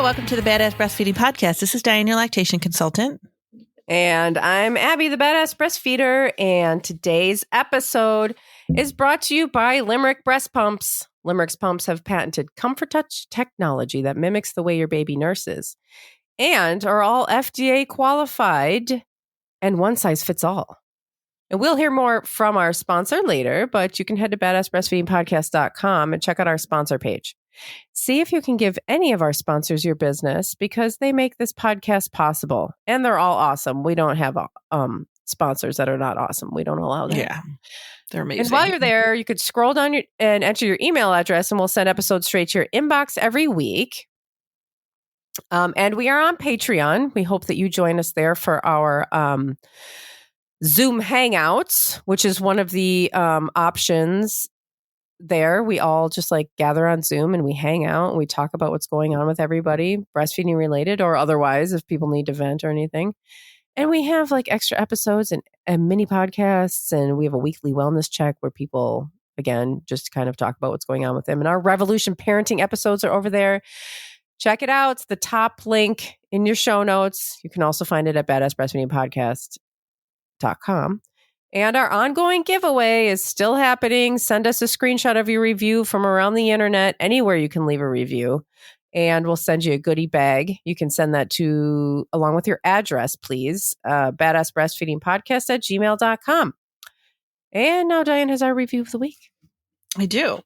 welcome to the Badass Breastfeeding Podcast. This is Diane, your lactation consultant. And I'm Abby, the Badass Breastfeeder. And today's episode is brought to you by Limerick Breast Pumps. Limerick's pumps have patented Comfort Touch technology that mimics the way your baby nurses and are all FDA qualified and one size fits all. And we'll hear more from our sponsor later, but you can head to badassbreastfeedingpodcast.com and check out our sponsor page. See if you can give any of our sponsors your business because they make this podcast possible. And they're all awesome. We don't have sponsors that are not awesome. We don't allow that. Yeah, they're amazing. And while you're there, you could scroll down and enter your email address and we'll send episodes straight to your inbox every week. And we are on Patreon. We hope that you join us there for our Zoom Hangouts, which is one of the options there. We all just like gather on Zoom and we hang out and we talk about what's going on with everybody, breastfeeding related or otherwise, if people need to vent or anything. And we have like extra episodes and mini podcasts, and we have a weekly wellness check where people, again, just kind of talk about what's going on with them. And our Revolution Parenting episodes are over there. Check it out. It's the top link in your show notes. You can also find it at badassbreastfeedingpodcast.com. And our ongoing giveaway is still happening. Send us a screenshot of your review from around the internet, anywhere you can leave a review, and we'll send you a goodie bag. You can send that to, along with your address, please, badassbreastfeedingpodcast@gmail.com. And now Diane has our review of the week. I do.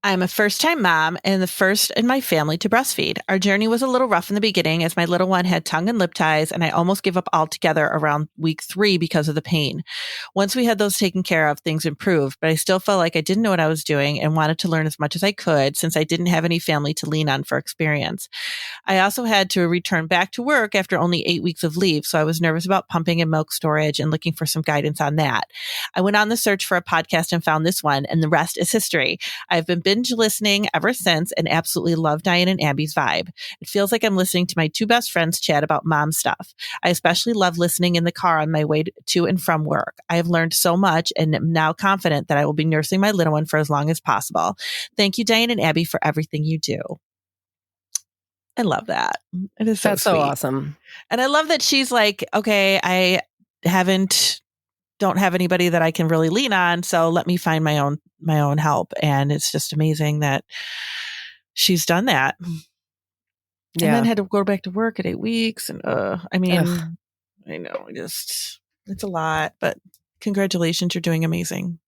I'm a first-time mom and the first in my family to breastfeed. Our journey was a little rough in the beginning as my little one had tongue and lip ties, and I almost gave up altogether around week 3 because of the pain. Once we had those taken care of, things improved, but I still felt like I didn't know what I was doing and wanted to learn as much as I could since I didn't have any family to lean on for experience. I also had to return back to work after only 8 weeks of leave, so I was nervous about pumping and milk storage and looking for some guidance on that. I went on the search for a podcast and found this one, and the rest is history. I've been binge listening ever since and absolutely love Diane and Abby's vibe. It feels like I'm listening to my 2 best friends chat about mom stuff. I especially love listening in the car on my way to and from work. I have learned so much and am now confident that I will be nursing my little one for as long as possible. Thank you, Diane and Abby, for everything you do. I love that. It is That's so sweet. awesome. And I love that she's like, okay, I don't have anybody that I can really lean on, so let me find my own help. And it's just amazing that she's done that. Yeah. And then had to go back to work at 8 weeks. And I know, it's a lot, but congratulations, you're doing amazing.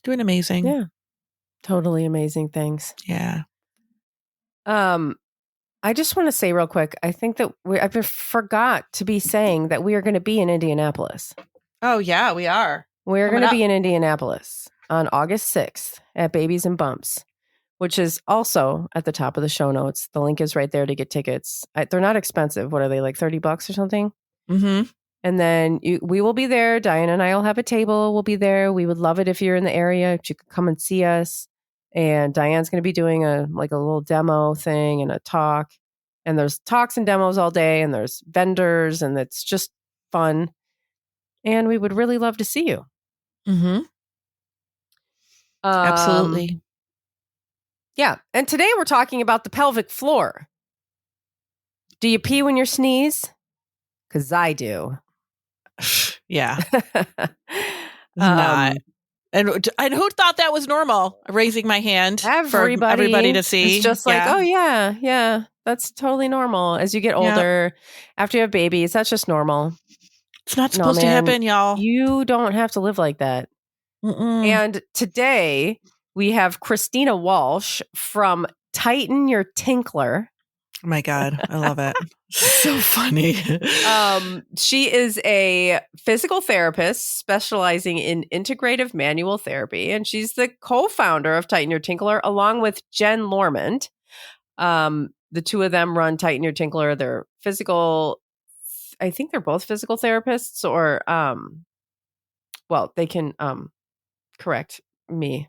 Doing amazing. Yeah. Totally amazing. Thanks. Yeah. I just want to say real quick, I think that I forgot to be saying that we are going to be in Indianapolis. Oh, yeah, we are. We're going to be in Indianapolis on August 6th at Babies and Bumps, which is also at the top of the show notes. The link is right there to get tickets. They're not expensive. What are they, like $30 or something? Mm-hmm. And then we will be there. Diane and I will have a table. We'll be there. We would love it if you're in the area. If you could come and see us. And Diane's going to be doing a little demo thing and a talk. And there's talks and demos all day. And there's vendors. And it's just fun. And we would really love to see you. Mm-hmm. Absolutely. Yeah. And today we're talking about the pelvic floor. Do you pee when you sneeze? Because I do. Yeah. Not. And who thought that was normal? Raising my hand for everybody to see. It's just like, oh, yeah. That's totally normal. As you get older, after you have babies, that's just normal. It's not supposed to happen, y'all. You don't have to live like that. Mm-mm. And today we have Christina Walsh from Tighten Your Tinkler. Oh my God. I love it. So funny. She is a physical therapist specializing in integrative manual therapy, and she's the co-founder of Tighten Your Tinkler along with Jen Lormand. The two of them run Tighten Your Tinkler. They're physical. I think they're both physical therapists, or they can correct me.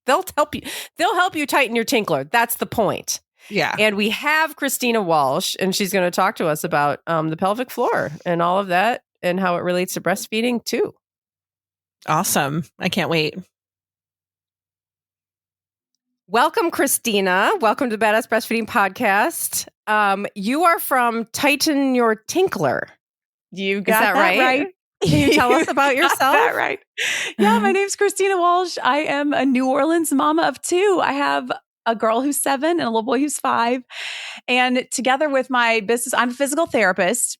They'll help you. They'll help you tighten your tinkler. That's the point. Yeah. And we have Christina Walsh, and she's going to talk to us about the pelvic floor and all of that and how it relates to breastfeeding too. Awesome. I can't wait. Welcome, Christina. Welcome to the Badass Breastfeeding Podcast. You are from Tighten Your Tinkler. You got that right. Can you tell us about yourself? That right. Yeah, my name's Christina Walsh. I am a New Orleans mama of two. I have a girl who's 7 and a little boy who's 5. And together with my business, I'm a physical therapist.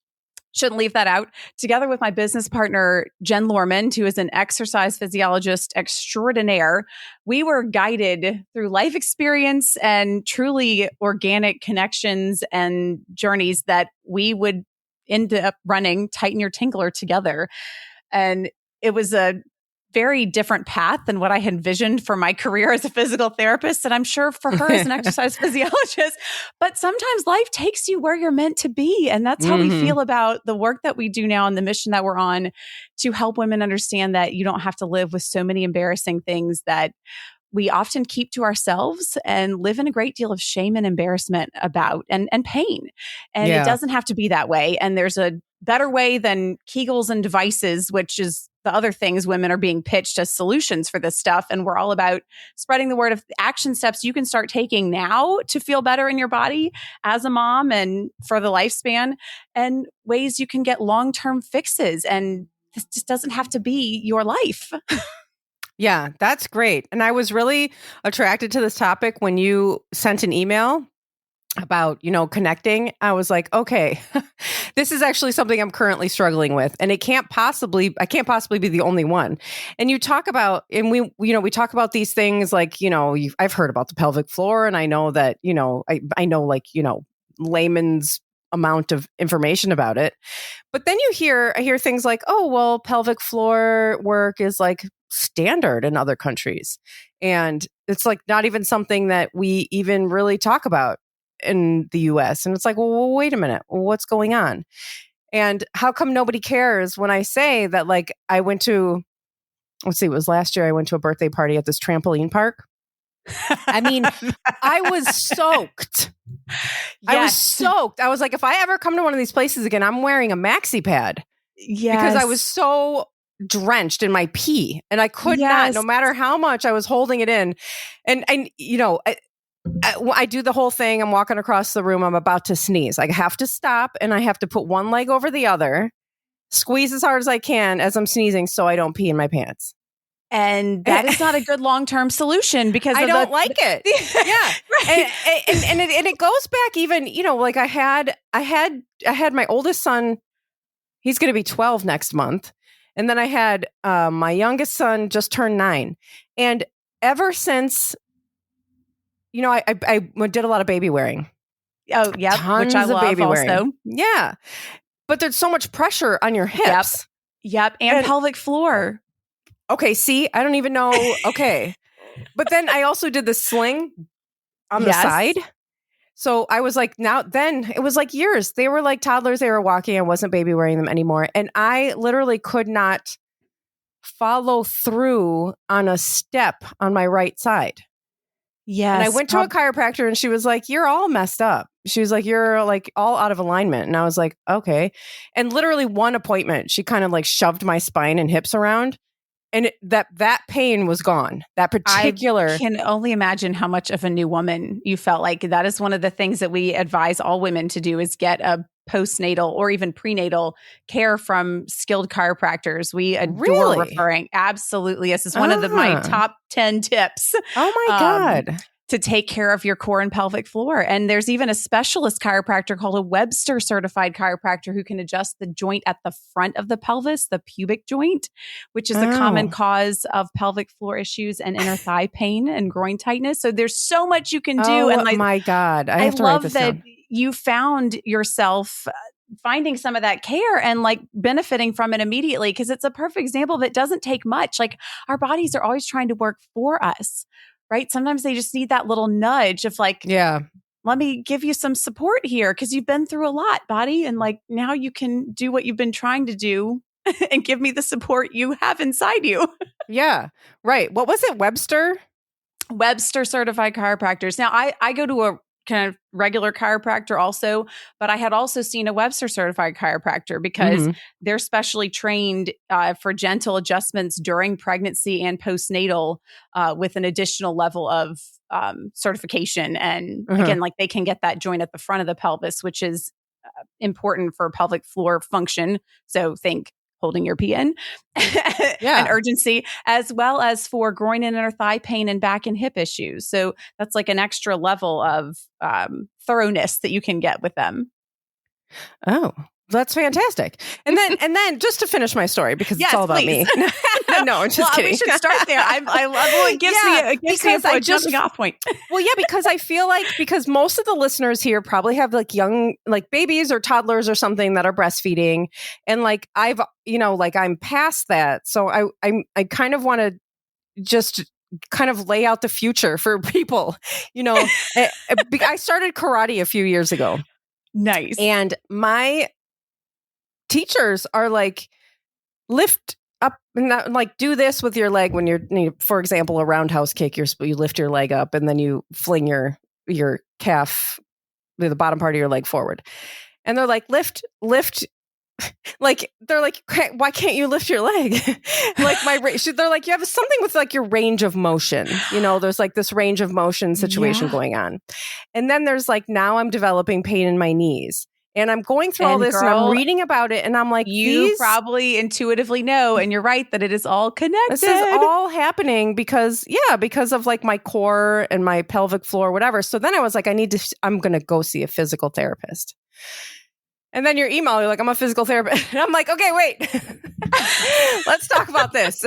Shouldn't leave that out. Together with my business partner, Jen Lormond, who is an exercise physiologist extraordinaire, we were guided through life experience and truly organic connections and journeys that we would end up running Tighten Your Tinkler together. And it was a very different path than what I had envisioned for my career as a physical therapist, and I'm sure for her as an exercise physiologist. But sometimes life takes you where you're meant to be. And that's how we feel about the work that we do now and the mission that we're on to help women understand that you don't have to live with so many embarrassing things that we often keep to ourselves and live in a great deal of shame and embarrassment about and pain. And it doesn't have to be that way. And there's a better way than Kegels and devices, which is the other things women are being pitched as solutions for this stuff. And we're all about spreading the word of action steps you can start taking now to feel better in your body as a mom and for the lifespan, and ways you can get long-term fixes. And this just doesn't have to be your life. Yeah, that's great. And I was really attracted to this topic when you sent an email about, connecting. I was like, okay, this is actually something I'm currently struggling with, and I can't possibly be the only one. And you talk about, and we talk about these things like, I've heard about the pelvic floor, and I know that, I know layman's amount of information about it. But then I hear things like, oh, well, pelvic floor work is like standard in other countries. And it's like not even something that we even really talk about in the US. And it's like, well, wait a minute, what's going on? And how come nobody cares when I say that, like, I went to, it was last year, I went to a birthday party at this trampoline park. I mean, I was soaked. Yes. I was soaked. I was like, if I ever come to one of these places again, I'm wearing a maxi pad. Yes. Because I was so drenched in my pee, and I could not, no matter how much I was holding it in. And I do the whole thing. I'm walking across the room. I'm about to sneeze. I have to stop, and I have to put one leg over the other, squeeze as hard as I can as I'm sneezing so I don't pee in my pants. And that is not a good long-term solution because I don't like it. Yeah. Right. And it goes back even, like I had my oldest son, he's going to be 12 next month. And then I had my youngest son just turned 9. And ever since, I did a lot of baby wearing. Oh, yeah. Which I love baby also. Wearing. Yeah. But there's so much pressure on your hips. Yep. And pelvic floor. Okay. See, I don't even know. Okay. But then I also did the sling on the side. So I was like, then it was like years. They were like toddlers. They were walking. I wasn't baby wearing them anymore. And I literally could not follow through on a step on my right side. Yes. And I went to a chiropractor, and she was like, you're all messed up. She was like, you're like all out of alignment. And I was like, okay. And literally one appointment, she kind of like shoved my spine and hips around. And that pain was gone. That particular... I can only imagine how much of a new woman you felt like. That is one of the things that we advise all women to do, is get a postnatal or even prenatal care from skilled chiropractors. We adore referring. Absolutely. This is one of my top 10 tips. Oh my God. To take care of your core and pelvic floor. And there's even a specialist chiropractor called a Webster certified chiropractor who can adjust the joint at the front of the pelvis, the pubic joint, which is a common cause of pelvic floor issues and inner thigh pain and groin tightness. So there's so much you can do. Oh and my God. I have to write this down. You found yourself finding some of that care and like benefiting from it immediately, because it's a perfect example that doesn't take much. Like, our bodies are always trying to work for us. Right? Sometimes they just need that little nudge of like, let me give you some support here because you've been through a lot, body. And like, now you can do what you've been trying to do and give me the support you have inside you. Yeah. Right. What was it? Webster? Webster certified chiropractors. Now I go to a kind of regular chiropractor also, but I had also seen a Webster certified chiropractor because they're specially trained for gentle adjustments during pregnancy and postnatal with an additional level of certification. And again, like they can get that joint at the front of the pelvis, which is important for pelvic floor function. So think holding your pee in and urgency, as well as for groin and inner thigh pain and back and hip issues. So that's like an extra level of thoroughness that you can get with them. Oh, that's fantastic. And then just to finish my story, because it's all about me. No, I'm just kidding. We should start there. I love, well, it gives me a jumping off point. Well, yeah, because I feel like, because most of the listeners here probably have like young, like babies or toddlers or something that are breastfeeding. And like, I've, like I'm past that. So I kind of want to just kind of lay out the future for people, I started karate a few years ago. Nice. And my teachers are like, lift up and that, like do this with your leg when you're, for example, a roundhouse kick, you lift your leg up and then you fling your calf, the bottom part of your leg forward. And they're like, lift. Like, they're like, why can't you lift your leg? Like they're like, you have something with like your range of motion, there's like this range of motion situation going on. And then there's like, now I'm developing pain in my knees. And I'm going through all this and I'm reading about it and I'm like, you probably intuitively know, and you're right that it is all connected. This is all happening because of like my core and my pelvic floor, whatever. So then I was like, I'm going to go see a physical therapist. And then your email, you're like, I'm a physical therapist. And I'm like, okay, wait, let's talk about this.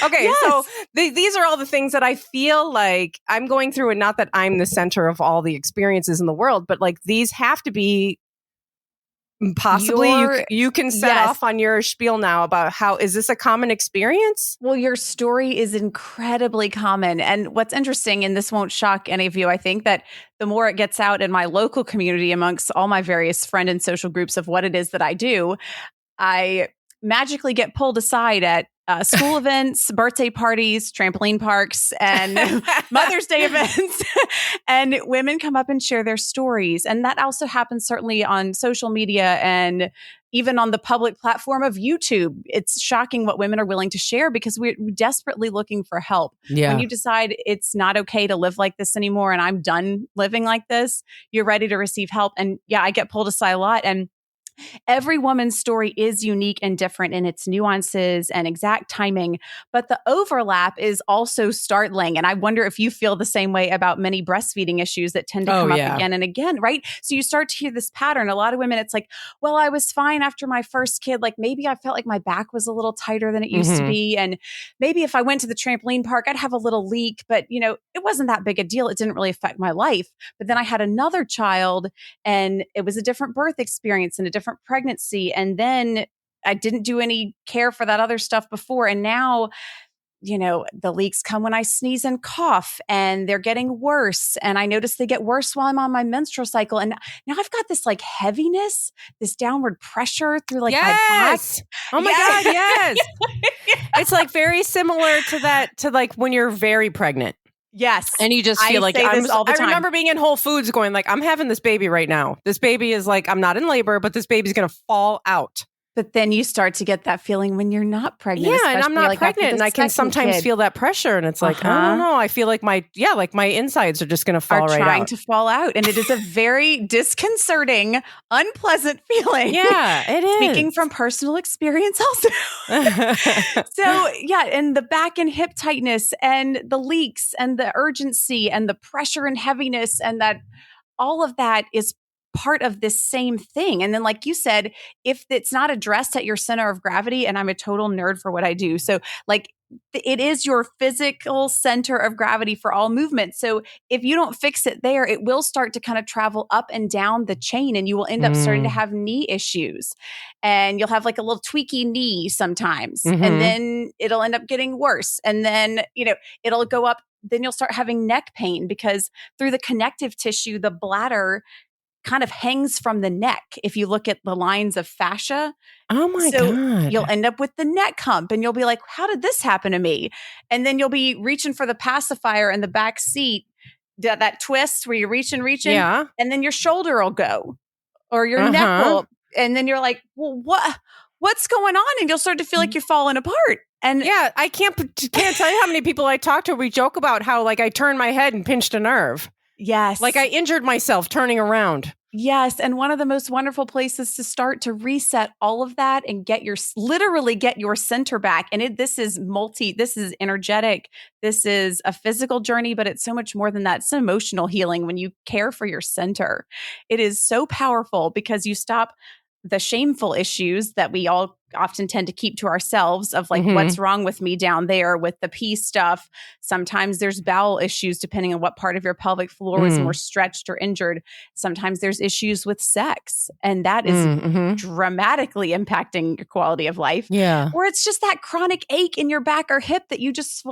Okay. So these are all the things that I feel like I'm going through, and not that I'm the center of all the experiences in the world, but like these have to be possibly you can set off on your spiel now about how, is this a common experience? Well, your story is incredibly common. And what's interesting, and this won't shock any of you, I think that the more it gets out in my local community amongst all my various friend and social groups of what it is that I do, I magically get pulled aside at school events, birthday parties, trampoline parks, and Mother's Day events. And women come up and share their stories. And that also happens certainly on social media and even on the public platform of YouTube. It's shocking what women are willing to share because we're desperately looking for help. Yeah. When you decide it's not okay to live like this anymore and I'm done living like this, you're ready to receive help. And I get pulled aside a lot. And every woman's story is unique and different in its nuances and exact timing, but the overlap is also startling. And I wonder if you feel the same way about many breastfeeding issues that tend to come up again and again, right? So you start to hear this pattern. A lot of women, it's like, well, I was fine after my first kid. Like maybe I felt like my back was a little tighter than it used to be. And maybe if I went to the trampoline park, I'd have a little leak, but it wasn't that big a deal. It didn't really affect my life. But then I had another child and it was a different birth experience and a different pregnancy. And then I didn't do any care for that other stuff before. And now, the leaks come when I sneeze and cough and they're getting worse. And I notice they get worse while I'm on my menstrual cycle. And now I've got this like heaviness, this downward pressure through like my back. Oh my God. Yes. It's like very similar to that, to like when you're very pregnant. Yes. And you just feel like I remember being in Whole Foods going like, I'm having this baby right now. This baby is like, I'm not in labor, but this baby's going to fall out. But then you start to get that feeling when you're not pregnant. Yeah, and I'm not pregnant, and I can sometimes feel that pressure, and it's like, I don't know. I feel like my insides are just going to fall right out. Trying to fall out, and it is a very disconcerting, unpleasant feeling. Yeah, it is. Speaking from personal experience also. So, and the back and hip tightness, and the leaks, and the urgency, and the pressure and heaviness, and that all of that is part of this same thing. And then, like you said, if it's not addressed at your center of gravity, and I'm a total nerd for what I do. So like it is your physical center of gravity for all movement. So if you don't fix it there, it will start to kind of travel up and down the chain, and you will end up starting to have knee issues, and you'll have like a little tweaky knee sometimes. And then it'll end up getting worse. And then, it'll go up. Then you'll start having neck pain because through the connective tissue, the bladder kind of hangs from the neck. If you look at the lines of fascia. Oh my God. You'll end up with the neck hump, and you'll be like, how did this happen to me? And then you'll be reaching for the pacifier in the back seat, that twist where you're reaching, Yeah. and then your shoulder will go or your neck will, and then you're like, well, what's going on? And you'll start to feel like you're falling apart. And yeah, I can't tell you how many people I talk to. We joke about how like I turned my head and pinched a nerve. Yes. Like I injured myself turning around. Yes. And one of the most wonderful places to start to reset all of that and literally get your center back. And this is energetic. This is a physical journey, but it's so much more than that. It's an emotional healing when you care for your center. It is so powerful because you stop the shameful issues that we all often tend to keep to ourselves of like, what's wrong with me down there with the pee stuff. Sometimes there's bowel issues, depending on what part of your pelvic floor is more stretched or injured. Sometimes there's issues with sex, and that is dramatically impacting your quality of life. Yeah. Or it's just that chronic ache in your back or hip that you just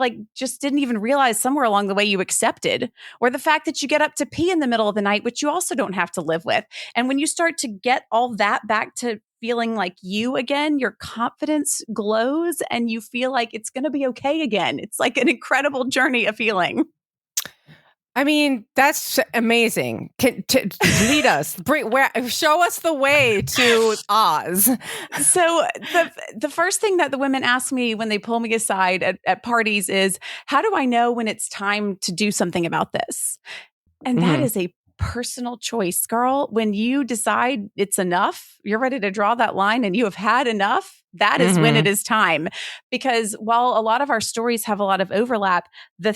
didn't even realize somewhere along the way you accepted. Or the fact that you get up to pee in the middle of the night, which you also don't have to live with. And when you start to get all that back to feeling like you again, your confidence glows and you feel like it's going to be okay again. It's like an incredible journey of healing. I mean, that's amazing. Lead us, show us the way to Oz. So the first thing that the women ask me when they pull me aside at parties is, how do I know when it's time to do something about this? And that is a personal choice, girl. When you decide it's enough, you're ready to draw that line and you have had enough, that is when it is time. Because while a lot of our stories have a lot of overlap, the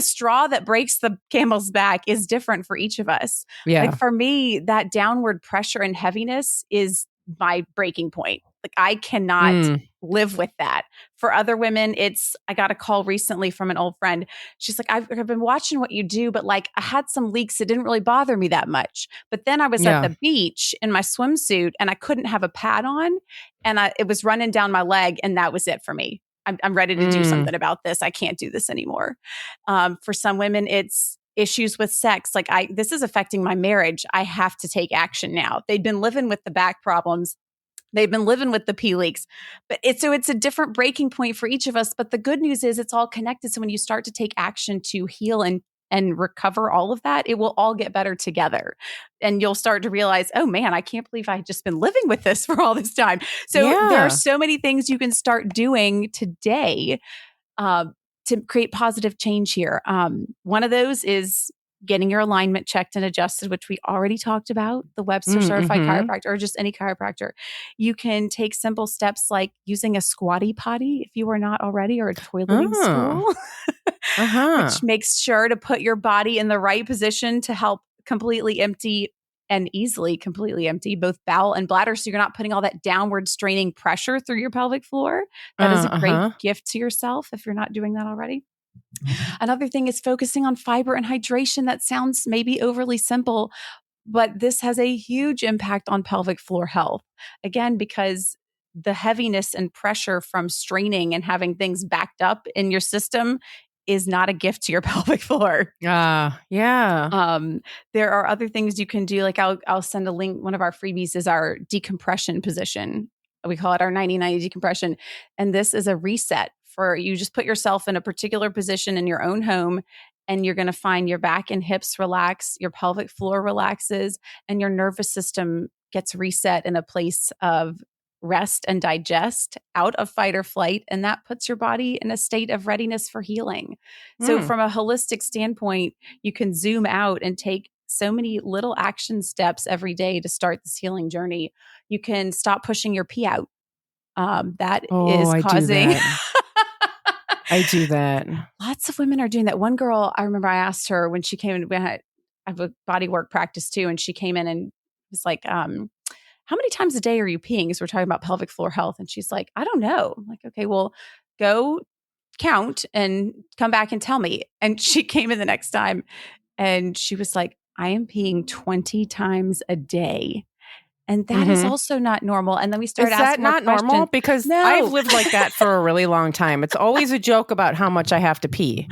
straw that breaks the camel's back is different for each of us. Yeah. Like for me, that downward pressure and heaviness is my breaking point. Like I cannot live with that. For other women, I got a call recently from an old friend. She's like, I've been watching what you do, but like I had some leaks. It didn't really bother me that much. But then I was at the beach in my swimsuit and I couldn't have a pad on and it was running down my leg. And that was it for me. I'm ready to do something about this. I can't do this anymore. For some women, it's issues with sex. Like this is affecting my marriage. I have to take action now. They'd been living with the back problems. They've been living with the pee leaks, but it's a different breaking point for each of us. But the good news is it's all connected. So when you start to take action to heal and recover all of that, it will all get better together. And you'll start to realize, oh man, I can't believe I've just been living with this for all this time. So there are so many things you can start doing today to create positive change here. One of those is getting your alignment checked and adjusted, which we already talked about, the Webster certified chiropractor or just any chiropractor. You can take simple steps like using a squatty potty if you are not already, or a toileting stool, which makes sure to put your body in the right position to help completely empty and easily completely empty both bowel and bladder. So you're not putting all that downward straining pressure through your pelvic floor. That is a great gift to yourself if you're not doing that already. Another thing is focusing on fiber and hydration. That sounds maybe overly simple, but this has a huge impact on pelvic floor health. Again, because the heaviness and pressure from straining and having things backed up in your system is not a gift to your pelvic floor. Yeah. There are other things you can do. Like I'll send a link. One of our freebies is our decompression position. We call it our 90-90 decompression. And this is a reset for you. Just put yourself in a particular position in your own home, and you're going to find your back and hips relax, your pelvic floor relaxes, and your nervous system gets reset in a place of rest and digest, out of fight or flight. And that puts your body in a state of readiness for healing. So from a holistic standpoint, you can zoom out and take so many little action steps every day to start this healing journey. You can stop pushing your pee out. That is causing... I do that. Lots of women are doing that. One girl, I remember I asked her when she came in, I have a body work practice too. And she came in and was like, how many times a day are you peeing? Because we're talking about pelvic floor health. And she's like, I don't know. I'm like, okay, well, go count and come back and tell me. And she came in the next time and she was like, I am peeing 20 times a day. And that is also not normal. And then we started asking, is that not normal? Because I've lived like that for a really long time. It's always a joke about how much I have to pee.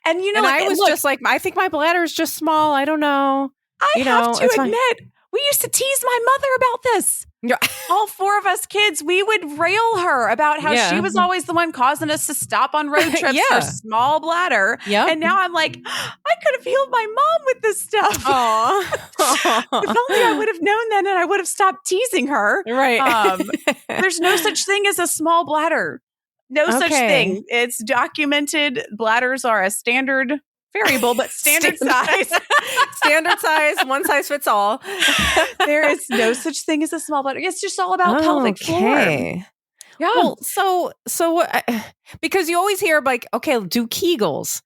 And I was just like, I think my bladder is just small. I don't know. I have to admit, we used to tease my mother about this. All four of us kids, we would rail her about how she was always the one causing us to stop on road trips for small bladder. And now I'm like, I could have healed my mom with this stuff. If only I would have known then and I would have stopped teasing her. Right. There's no such thing as a small bladder. No such thing. It's documented. Bladders are a standard variable, but standard size. Standard size, one size fits all. There is no such thing as a small bladder. It's just all about pelvic floor. Yeah. Well, so because you always hear like, okay, do Kegels.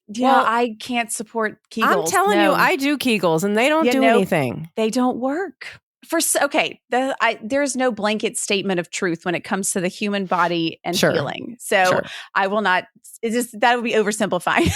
Yeah, well, I can't support Kegels. I'm telling you, I do Kegels and they don't do anything. They don't work. There's no blanket statement of truth when it comes to the human body and healing. So I will not, that would be oversimplifying.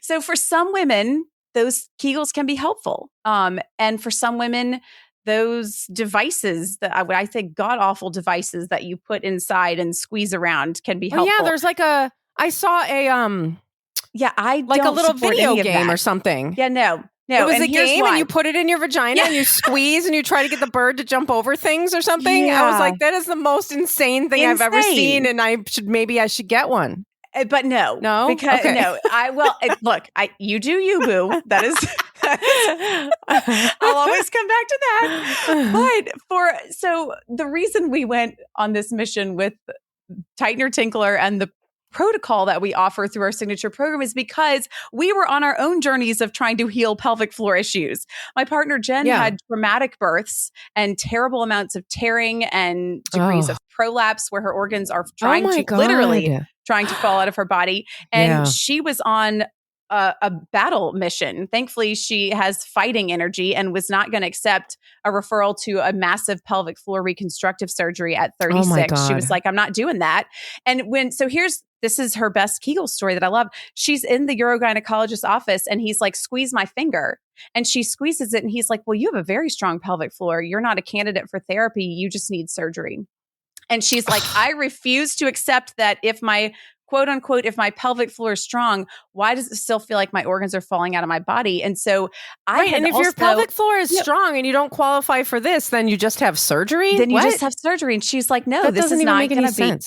So for some women, those Kegels can be helpful. And for some women, those devices that I think god-awful devices that you put inside and squeeze around can be helpful. Yeah, there's I saw I like a little video game or something. Yeah, no. It was a game and you put it in your vagina and you squeeze and you try to get the bird to jump over things or something. Yeah. I was like, that is the most insane thing I've ever seen. And I should get one. But no, because look, you do you, boo. That is, I'll always come back to that. But so the reason we went on this mission with Tinkler and the protocol that we offer through our signature program is because we were on our own journeys of trying to heal pelvic floor issues. My partner, Jen, had traumatic births and terrible amounts of tearing and degrees of prolapse where her organs are trying to fall out of her body. And she was on a battle mission. Thankfully, she has fighting energy and was not going to accept a referral to a massive pelvic floor reconstructive surgery at 36. She was like, I'm not doing that. And this is her best Kegel story that I love. She's in the urogynecologist's office and he's like, squeeze my finger. And she squeezes it and he's like, well, you have a very strong pelvic floor. You're not a candidate for therapy. You just need surgery. And she's like, I refuse to accept that if my quote unquote, if my pelvic floor is strong, why does it still feel like my organs are falling out of my body? And so if your pelvic floor is strong and you don't qualify for this, then you just have surgery? Then you just have surgery. And she's like, no, this is not going to be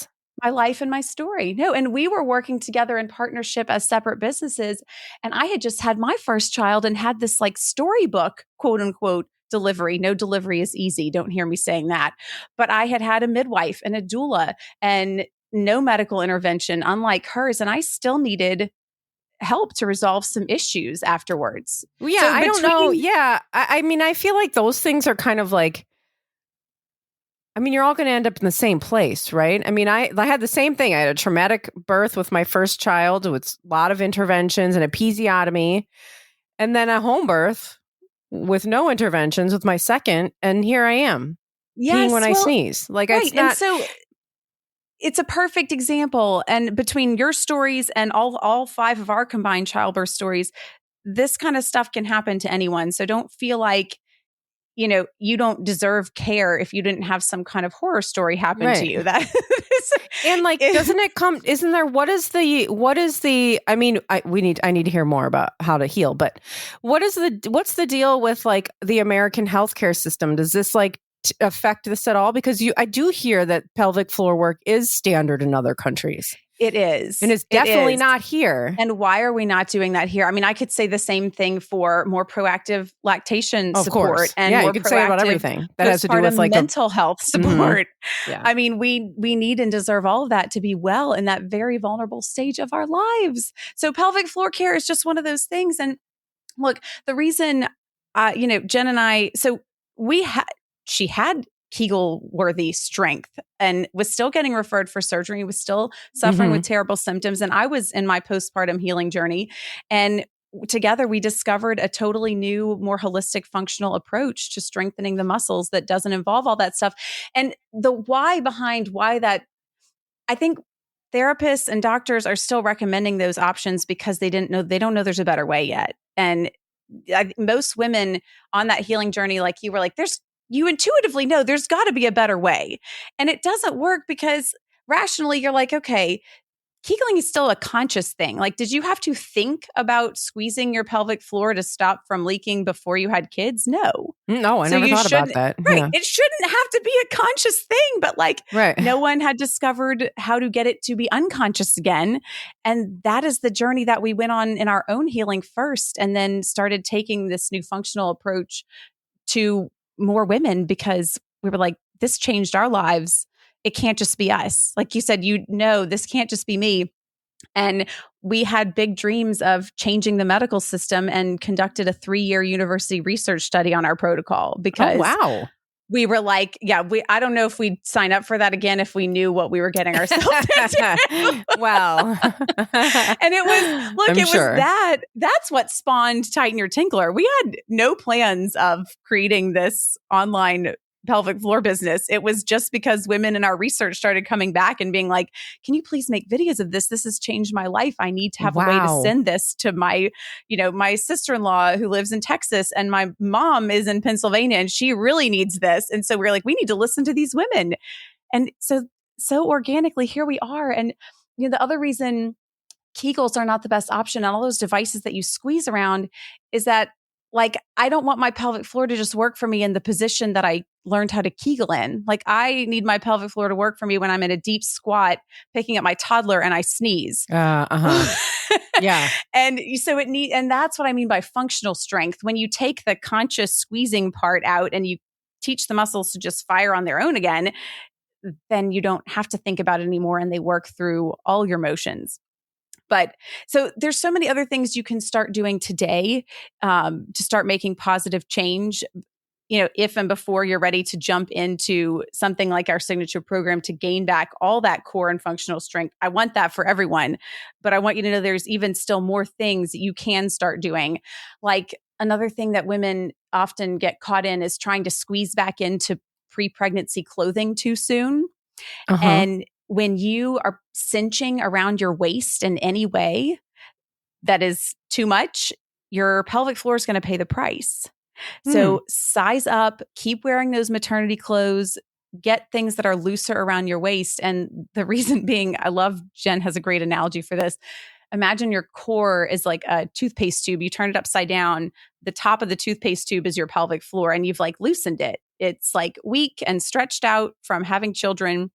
my life and my story. No. And we were working together in partnership as separate businesses. And I had just had my first child and had this like storybook, quote unquote, delivery. No delivery is easy. Don't hear me saying that. But I had a midwife and a doula and no medical intervention, unlike hers. And I still needed help to resolve some issues afterwards. Yeah, so I don't know. Yeah. I mean, I feel like those things are kind of like, I mean, you're all going to end up in the same place, right? I mean, I had the same thing. I had a traumatic birth with my first child with a lot of interventions and episiotomy, and then a home birth with no interventions with my second. And here I am peeing when I sneeze. Like, it's not. And so it's a perfect example. And between your stories and all 5 of our combined childbirth stories, this kind of stuff can happen to anyone. So don't feel like, you don't deserve care if you didn't have some kind of horror story happen to you. That and like, doesn't it come? Isn't there? What is the? I mean, I need to hear more about how to heal. But what's the deal with like the American healthcare system? Does this like affect this at all? Because I do hear that pelvic floor work is standard in other countries. It is. And it's definitely not here. And why are we not doing that here? I mean, I could say the same thing for more proactive lactation support. And more you could say about everything that has to do with like mental health support. Mm-hmm. Yeah. I mean, we need and deserve all of that to be well in that very vulnerable stage of our lives. So pelvic floor care is just one of those things. And look, the reason, Jen and I, so she had Kegel-worthy strength and was still getting referred for surgery, was still suffering with terrible symptoms. And I was in my postpartum healing journey. And together we discovered a totally new, more holistic functional approach to strengthening the muscles that doesn't involve all that stuff. And the why behind why that, I think therapists and doctors are still recommending those options because they don't know there's a better way yet. And most women on that healing journey, like you were like, you intuitively know there's got to be a better way. And it doesn't work because rationally you're like, okay, Kegling is still a conscious thing. Like, did you have to think about squeezing your pelvic floor to stop from leaking before you had kids? No. No, I never thought about that. Right. Yeah. It shouldn't have to be a conscious thing, but like no one had discovered how to get it to be unconscious again. And that is the journey that we went on in our own healing first, and then started taking this new functional approach to more women because we were like, this changed our lives. It can't just be us. Like you said, this can't just be me. And we had big dreams of changing the medical system and conducted a 3-year university research study on our protocol because we were like, I don't know if we'd sign up for that again if we knew what we were getting ourselves into. Wow. And it was, that's what spawned Tighten Your Tinkler. We had no plans of creating this online pelvic floor business. It was just because women in our research started coming back and being like, can you please make videos of this? This has changed my life. I need to have a way to send this to my sister-in-law who lives in Texas, and my mom is in Pennsylvania and she really needs this. And so we're like, we need to listen to these women. And so organically here we are. And the other reason Kegels are not the best option on all those devices that you squeeze around is that, like, I don't want my pelvic floor to just work for me in the position that I learned how to Kegel in. Like, I need my pelvic floor to work for me when I'm in a deep squat, picking up my toddler and I sneeze. Yeah. And so and that's what I mean by functional strength. When you take the conscious squeezing part out and you teach the muscles to just fire on their own again, then you don't have to think about it anymore and they work through all your motions. But so there's so many other things you can start doing today to start making positive change, if and before you're ready to jump into something like our signature program to gain back all that core and functional strength. I want that for everyone, but I want you to know there's even still more things that you can start doing. Like, another thing that women often get caught in is trying to squeeze back into pre-pregnancy clothing too soon. And when you are cinching around your waist in any way that is too much, your pelvic floor is going to pay the price. So size up, keep wearing those maternity clothes, get things that are looser around your waist. And the reason being, Jen has a great analogy for this. Imagine your core is like a toothpaste tube. You turn it upside down. The top of the toothpaste tube is your pelvic floor, and you've like loosened it. It's like weak and stretched out from having children.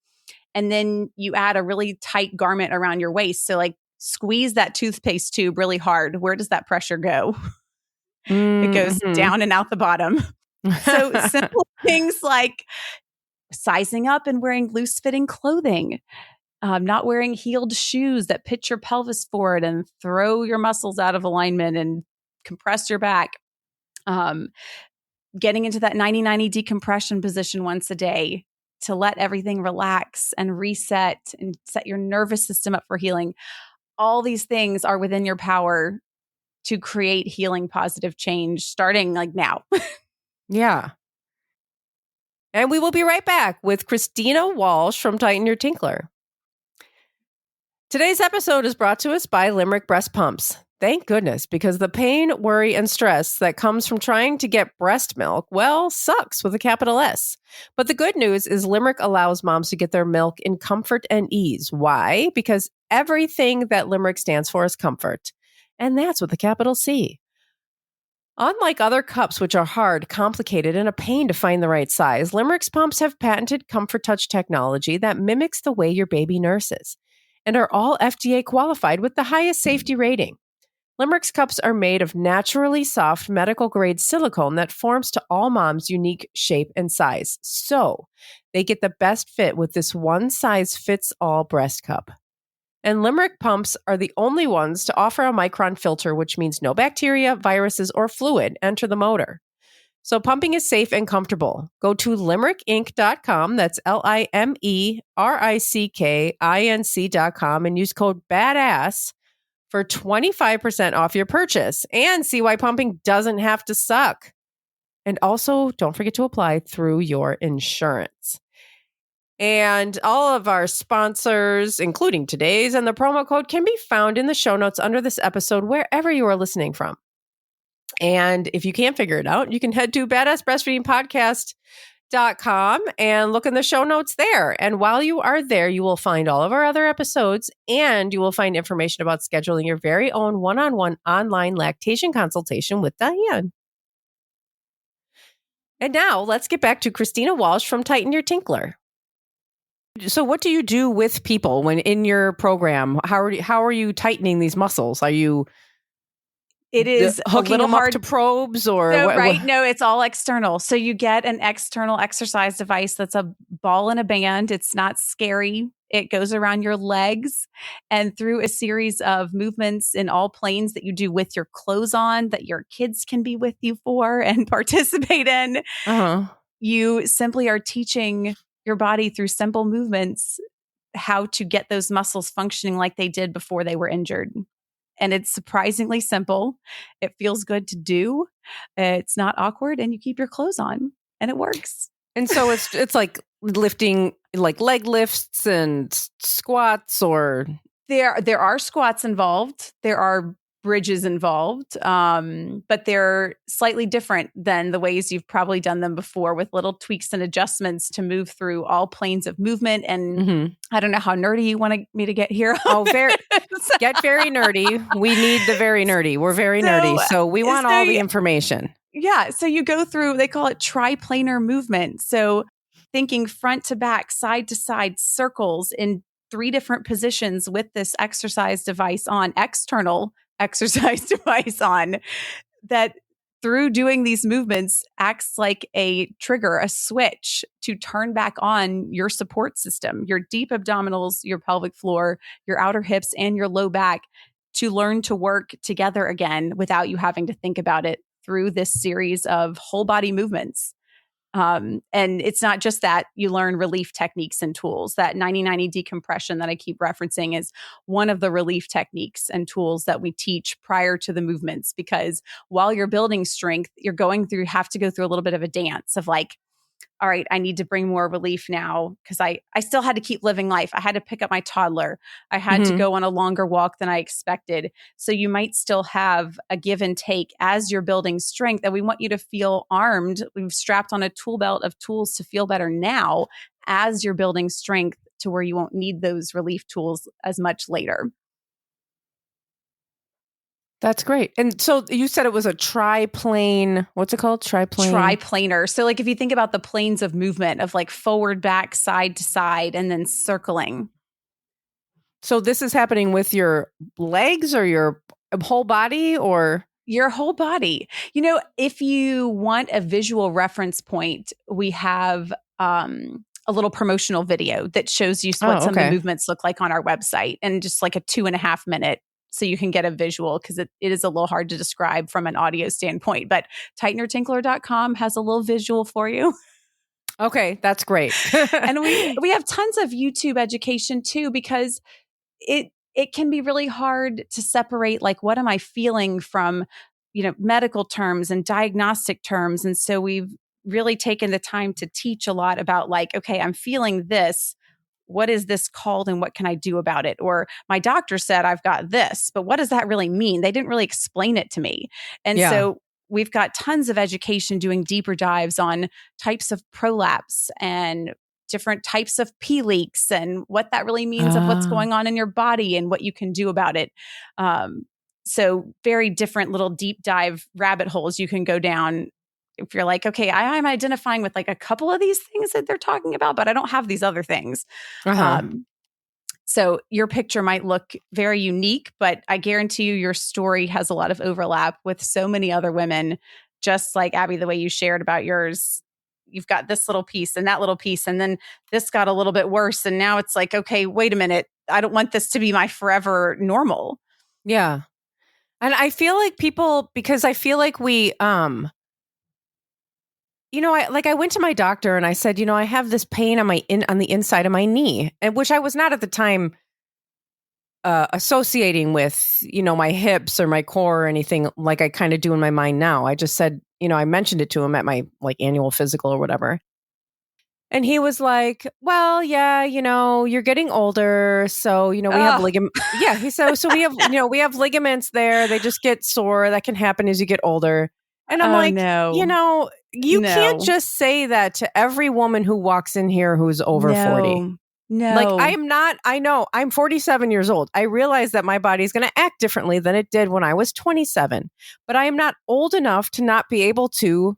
And then you add a really tight garment around your waist. So like squeeze that toothpaste tube really hard. Where does that pressure go? It goes down and out the bottom. So simple things like sizing up and wearing loose fitting clothing, not wearing heeled shoes that pitch your pelvis forward and throw your muscles out of alignment and compress your back. Getting into that 90-90 decompression position once a day to let everything relax and reset and set your nervous system up for healing. All these things are within your power to create healing, positive change starting like now. Yeah. And we will be right back with Christina Walsh from Tighten Your Tinkler. Today's episode is brought to us by Limerick Breast Pumps. Thank goodness, because the pain, worry, and stress that comes from trying to get breast milk, sucks with a capital S. But the good news is Limerick allows moms to get their milk in comfort and ease. Why? Because everything that Limerick stands for is comfort. And that's with a capital C. Unlike other cups, which are hard, complicated, and a pain to find the right size, Limerick's pumps have patented Comfort Touch technology that mimics the way your baby nurses and are all FDA qualified with the highest safety rating. Limerick's cups are made of naturally soft medical-grade silicone that forms to all moms' unique shape and size. So they get the best fit with this one-size-fits-all breast cup. And Limerick pumps are the only ones to offer a micron filter, which means no bacteria, viruses, or fluid enter the motor. So pumping is safe and comfortable. Go to limerickinc.com, that's LIMERICKINC.com, and use code BADASS for 25% off your purchase and see why pumping doesn't have to suck. And also, don't forget to apply through your insurance. And all of our sponsors, including today's, and the promo code can be found in the show notes under this episode, wherever you are listening from. And if you can't figure it out, you can head to breastfeeding.com and look in the show notes there. And while you are there, you will find all of our other episodes and you will find information about scheduling your very own one-on-one online lactation consultation with Diane. And now let's get back to Christina Walsh from Tighten Your Tinkler. So what do you do with people when in your program? How are you tightening these muscles? Are you It is hooking them up to probes or no, what? Right? No, it's all external. So you get an external exercise device that's a ball and a band. It's not scary. It goes around your legs and through a series of movements in all planes that you do with your clothes on that your kids can be with you for and participate in. You simply are teaching your body through simple movements how to get those muscles functioning like they did before they were injured. And it's surprisingly simple. It feels good to do. It's not awkward and you keep your clothes on and it works. And so it's like lifting like leg lifts and squats or there are squats involved. There are bridges involved, but they're slightly different than the ways you've probably done them before with little tweaks and adjustments to move through all planes of movement. And I don't know how nerdy you want me to get here. Get very nerdy. We need the very nerdy. We're very nerdy. So we want all the information. Yeah. So you go through, they call it triplanar movement. So thinking front to back, side to side, circles in 3 different positions with this exercise device on, external exercise device on, that through doing these movements acts like a trigger, a switch to turn back on your support system, your deep abdominals, your pelvic floor, your outer hips, and your low back to learn to work together again without you having to think about it through this series of whole body movements. And it's not just that. You learn relief techniques and tools. That 90-90 decompression that I keep referencing is one of the relief techniques and tools that we teach prior to the movements, because while you're building strength, you're have to go through a little bit of a dance of like, all right, I need to bring more relief now because I still had to keep living life. I had to pick up my toddler. I had to go on a longer walk than I expected. So you might still have a give and take as you're building strength. And we want you to feel armed. We've strapped on a tool belt of tools to feel better now as you're building strength to where you won't need those relief tools as much later. That's great. And so you said it was a triplane. What's it called? Triplanar. So like if you think about the planes of movement of like forward, back, side to side, and then circling. So this is happening with your legs or your whole body or? Your whole body. You know, if you want a visual reference point, we have a little promotional video that shows you what some of the movements look like on our website, and just like a 2.5 minute. So you can get a visual because it is a little hard to describe from an audio standpoint. But tightenyourtinkler.com has a little visual for you. Okay, that's great. And we have tons of YouTube education too, because it can be really hard to separate like, what am I feeling from, medical terms and diagnostic terms. And so we've really taken the time to teach a lot about like, okay, I'm feeling this. What is this called and what can I do about it? Or my doctor said I've got this, but what does that really mean? They didn't really explain it to me. And so we've got tons of education doing deeper dives on types of prolapse and different types of pee leaks and what that really means of what's going on in your body and what you can do about it. So very different little deep dive rabbit holes you can go down if you're like, okay, I'm identifying with like a couple of these things that they're talking about, but I don't have these other things. So your picture might look very unique, but I guarantee you your story has a lot of overlap with so many other women, just like Abby, the way you shared about yours. You've got this little piece and that little piece, and then this got a little bit worse. And now it's like, okay, wait a minute. I don't want this to be my forever normal. Yeah. And I feel like people, because I feel like we, I went to my doctor and I said, I have this pain on the inside of my knee, and which I was not at the time associating with, my hips or my core or anything like I kind of do in my mind now. I just said, I mentioned it to him at my like annual physical or whatever. And he was like, well, yeah, you're getting older. So, we have ligaments. Yeah. He said, so we have, we have ligaments there. They just get sore. That can happen as you get older. And I'm Oh, like, no. you can't No. just say that to every woman who walks in here who's over 40. No. Like, I know I'm 47 years old. I realize that my body is going to act differently than it did when I was 27, but I am not old enough to not be able to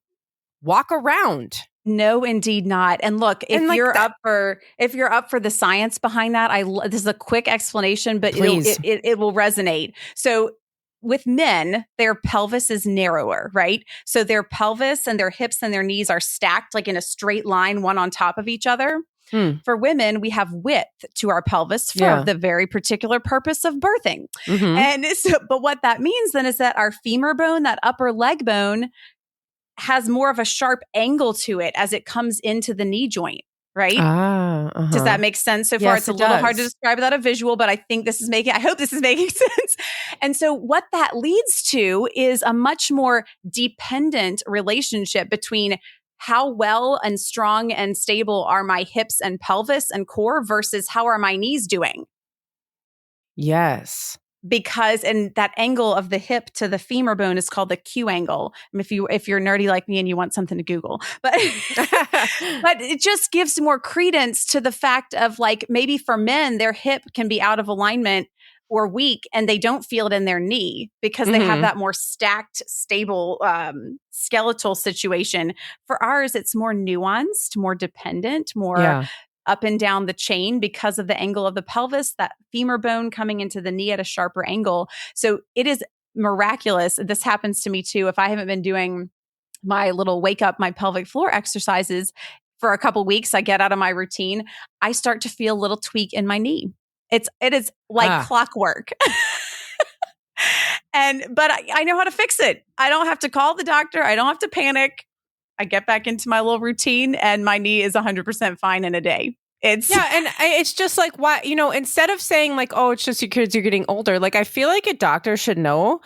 walk around. No, indeed not. And look, if And like you're up for the science behind that, this is a quick explanation, but Please. it will resonate. So with men, their pelvis is narrower, right? So their pelvis and their hips and their knees are stacked like in a straight line, one on top of each other. For women, we have width to our pelvis for the very particular purpose of birthing. Mm-hmm. And so, but what that means then is that our femur bone, that upper leg bone, has more of a sharp angle to it as it comes into the knee joint, right? Does that make sense so far? Yes, It's a little hard to describe without a visual, but I hope this is making sense. And so what that leads to is a much more dependent relationship between how well and strong and stable are my hips and pelvis and core versus how are my knees doing? Yes. Because and that angle of the hip to the femur bone is called the Q angle. If you're nerdy like me and you want something to Google, but but it just gives more credence to the fact of like maybe for men their hip can be out of alignment or weak and they don't feel it in their knee because they have that more stacked, stable skeletal situation. For ours, it's more nuanced, more dependent, more up and down the chain because of the angle of the pelvis, that femur bone coming into the knee at a sharper angle. So it is miraculous. This happens to me too. If I haven't been doing my little wake up my pelvic floor exercises for a couple weeks, I get out of my routine, I start to feel a little tweak in my knee. It is like clockwork. But I know how to fix it. I don't have to call the doctor. I don't have to panic. I get back into my little routine and my knee is 100% fine in a day. And it's just like, why, instead of saying like, oh, it's just your kids, you're getting older. Like, I feel like a doctor should know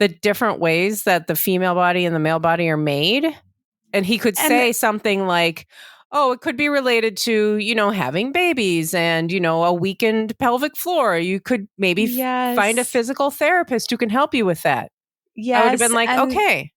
the different ways that the female body and the male body are made. And he could say something like, oh, it could be related to, having babies and, a weakened pelvic floor. You could maybe find a physical therapist who can help you with that. Yes. I would have been like, okay,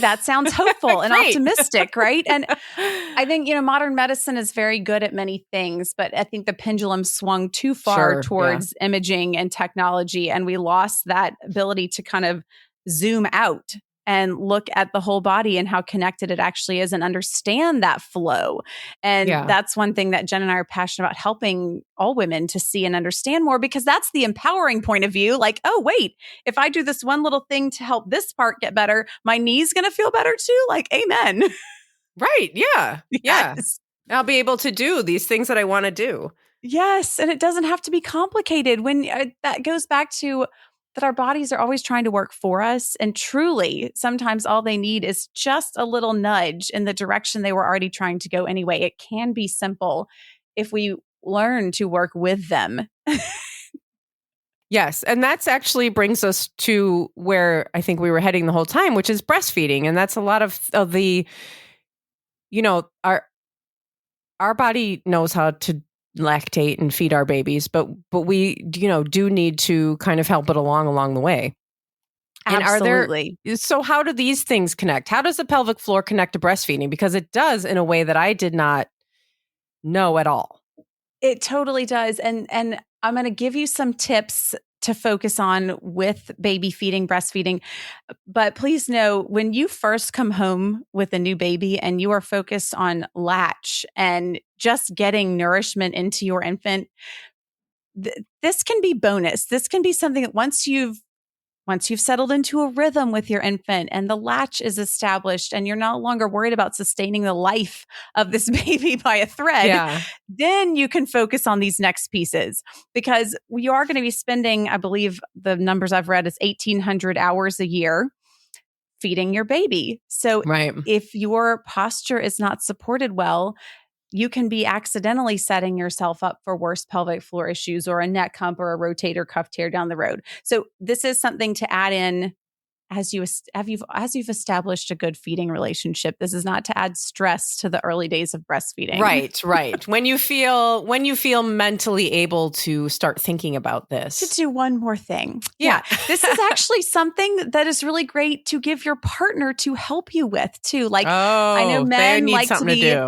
that sounds hopeful and optimistic, right? And I think, modern medicine is very good at many things, but I think the pendulum swung too far towards imaging and technology, and we lost that ability to kind of zoom out and look at the whole body and how connected it actually is and understand that flow. And that's one thing that Jen and I are passionate about, helping all women to see and understand more, because that's the empowering point of view. Like, oh, wait, if I do this one little thing to help this part get better, my knee's going to feel better too. Like, amen. Right. Yeah. Yes. Yeah. I'll be able to do these things that I want to do. Yes. And it doesn't have to be complicated. When that goes back to that our bodies are always trying to work for us. And truly, sometimes all they need is just a little nudge in the direction they were already trying to go anyway. It can be simple if we learn to work with them. Yes. And that's actually brings us to where I think we were heading the whole time, which is breastfeeding. And that's a lot of the, our body knows how to lactate and feed our babies, but we do need to kind of help it along the way. Absolutely. So how do these things connect? How does the pelvic floor connect to breastfeeding? Because it does in a way that I did not know at all. It totally does. And I'm going to give you some tips to focus on with baby feeding, breastfeeding. But please know, when you first come home with a new baby and you are focused on latch and just getting nourishment into your infant, this can be bonus. This can be something that once you've settled into a rhythm with your infant and the latch is established and you're no longer worried about sustaining the life of this baby by a thread, then you can focus on these next pieces, because you are going to be spending, I believe the numbers I've read is 1,800 hours a year feeding your baby. So if your posture is not supported well, you can be accidentally setting yourself up for worse pelvic floor issues or a neck hump or a rotator cuff tear down the road. So this is something to add in as you've established a good feeding relationship. This is not to add stress to the early days of breastfeeding. Right. When you feel mentally able to start thinking about this. To do one more thing. Yeah. This is actually something that is really great to give your partner to help you with too. Like, I know men like to be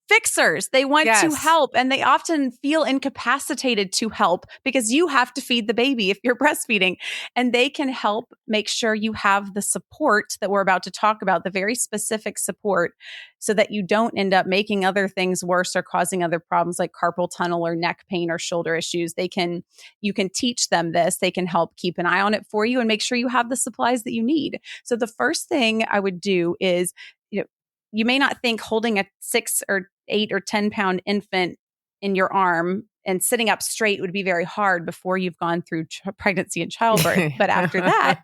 fixers. They want to help, and they often feel incapacitated to help because you have to feed the baby if you're breastfeeding, and they can help make sure you have the support that we're about to talk about, the very specific support, so that you don't end up making other things worse or causing other problems like carpal tunnel or neck pain or shoulder issues. You can teach them this. They can help keep an eye on it for you and make sure you have the supplies that you need. So the first thing I would do is, you may not think holding a 6 or 8 or 10 pound infant in your arm and sitting up straight would be very hard before you've gone through pregnancy and childbirth. But after that,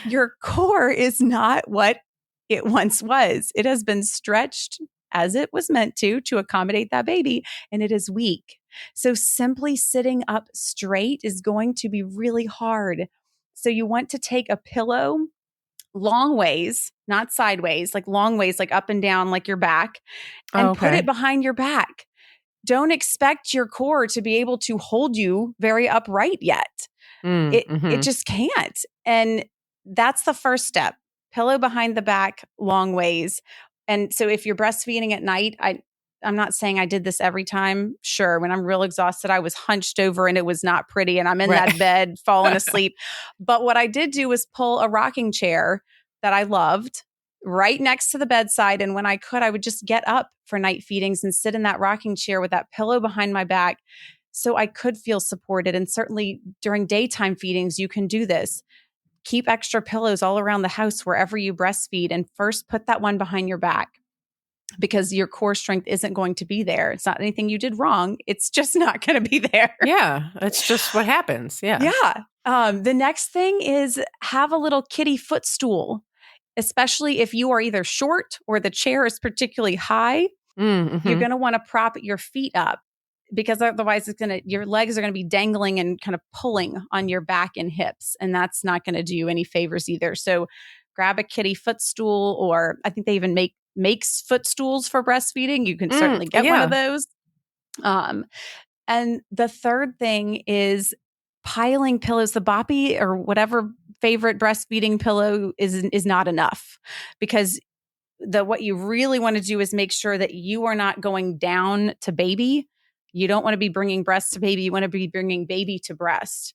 your core is not what it once was. It has been stretched as it was meant to accommodate that baby, and it is weak. So simply sitting up straight is going to be really hard. So you want to take a pillow long ways, not sideways, like long ways, like up and down, like your back, and put it behind your back. Don't expect your core to be able to hold you very upright yet. It just can't. And that's the first step. Pillow behind the back, long ways. And so if you're breastfeeding at night, I'm not saying I did this every time. Sure, when I'm real exhausted, I was hunched over and it was not pretty and I'm in that bed falling asleep. But what I did do was pull a rocking chair that I loved right next to the bedside. And when I could, I would just get up for night feedings and sit in that rocking chair with that pillow behind my back so I could feel supported. And certainly during daytime feedings, you can do this. Keep extra pillows all around the house wherever you breastfeed, and first put that one behind your back, because your core strength isn't going to be there. It's not anything you did wrong. It's just not going to be there. Yeah. It's just what happens. Yeah. Yeah. The next thing is have a little kiddie footstool, especially if you are either short or the chair is particularly high. You're going to want to prop your feet up, because otherwise your legs are going to be dangling and kind of pulling on your back and hips. And that's not going to do you any favors either. So grab a kiddie footstool, or I think they even makes footstools for breastfeeding. You can certainly get one of those. And the third thing is piling pillows. The boppy or whatever favorite breastfeeding pillow is not enough, because what you really want to do is make sure that you are not going down to baby. You don't want to be bringing breast to baby. You want to be bringing baby to breast.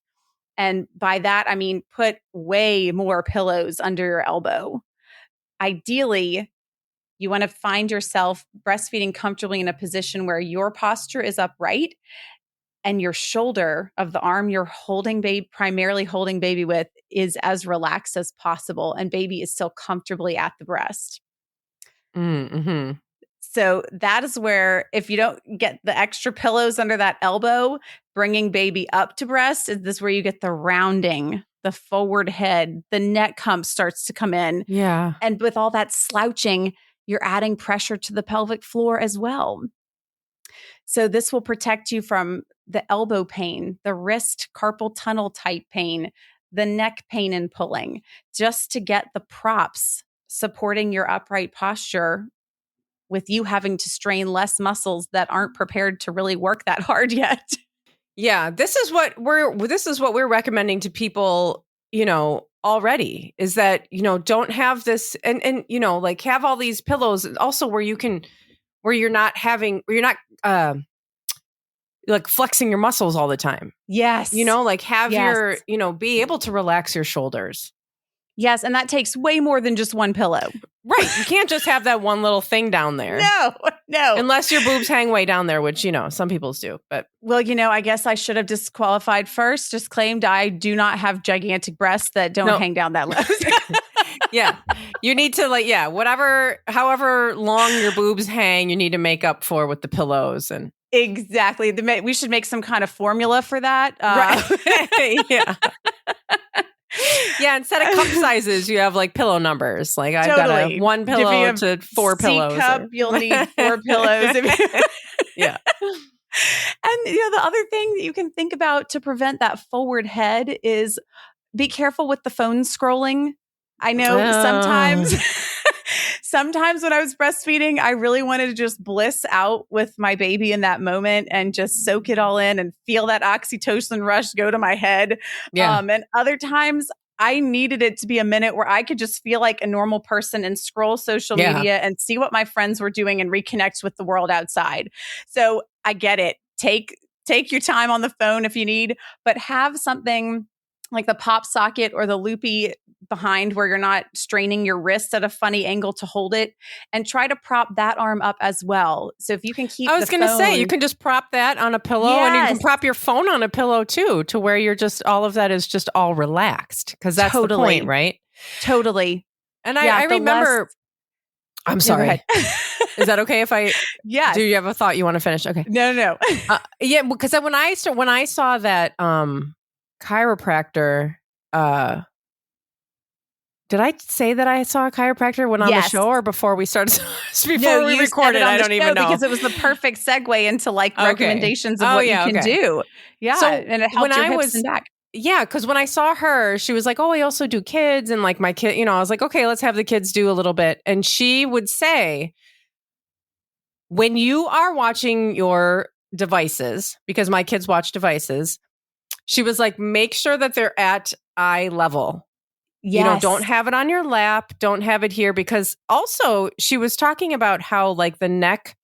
And by that, I mean, put way more pillows under your elbow. Ideally, you want to find yourself breastfeeding comfortably in a position where your posture is upright and your shoulder of the arm you're primarily holding baby with is as relaxed as possible, and baby is still comfortably at the breast. So that is where, if you don't get the extra pillows under that elbow, bringing baby up to breast, is this where you get the rounding, the forward head, the neck hump starts to come in. Yeah. And with all that slouching, you're adding pressure to the pelvic floor as well. So this will protect you from the elbow pain, the wrist carpal tunnel type pain, the neck pain and pulling, just to get the props supporting your upright posture, with you having to strain less muscles that aren't prepared to really work that hard yet. Yeah, this is what we're recommending to people, already, is that, don't have this and like have all these pillows also where you're not like flexing your muscles all the time. Yes. Like have your, be able to relax your shoulders. Yes. And that takes way more than just one pillow. Right. You can't just have that one little thing down there. No. Unless your boobs hang way down there, which, some people's do. But well, I guess I should have disqualified first, just claimed I do not have gigantic breasts that don't hang down that low. Yeah. You need to however long your boobs hang, you need to make up for with the pillows. And exactly. We should make some kind of formula for that. Right. Yeah. Yeah, instead of cup sizes, you have like pillow numbers. Like I've got a 1 pillow to 4 pillows. Cup, you'll need 4 pillows. Yeah. And the other thing that you can think about to prevent that forward head is be careful with the phone scrolling. I know sometimes when I was breastfeeding, I really wanted to just bliss out with my baby in that moment and just soak it all in and feel that oxytocin rush go to my head. Yeah. And other times I needed it to be a minute where I could just feel like a normal person and scroll social media and see what my friends were doing and reconnect with the world outside. So I get it. Take your time on the phone if you need, but have something like the pop socket or the loopy behind where you're not straining your wrist at a funny angle to hold it, and try to prop that arm up as well. So if you can keep I was going to say, you can just prop that on a pillow and you can prop your phone on a pillow too, to where you're just, all of that is just all relaxed. Cause that's the point, right? Totally. And I remember, I'm sorry. Is that okay if I, do you have a thought you want to finish? Okay. No. Yeah. Because when I saw that, chiropractor, did I say that I saw a chiropractor when on the show or before we started? Before we recorded, I don't even know. Because it was the perfect segue into like recommendations of what you can do. Yeah. So and it helped your hips and back. Yeah, because when I saw her, she was like, oh, I also do kids. And like my kid, I was like, okay, let's have the kids do a little bit. And she would say, when you are watching your devices, because my kids watch devices, she was like, make sure that they're at eye level. Yes. Don't have it on your lap. Don't have it here. Because also she was talking about how like the neck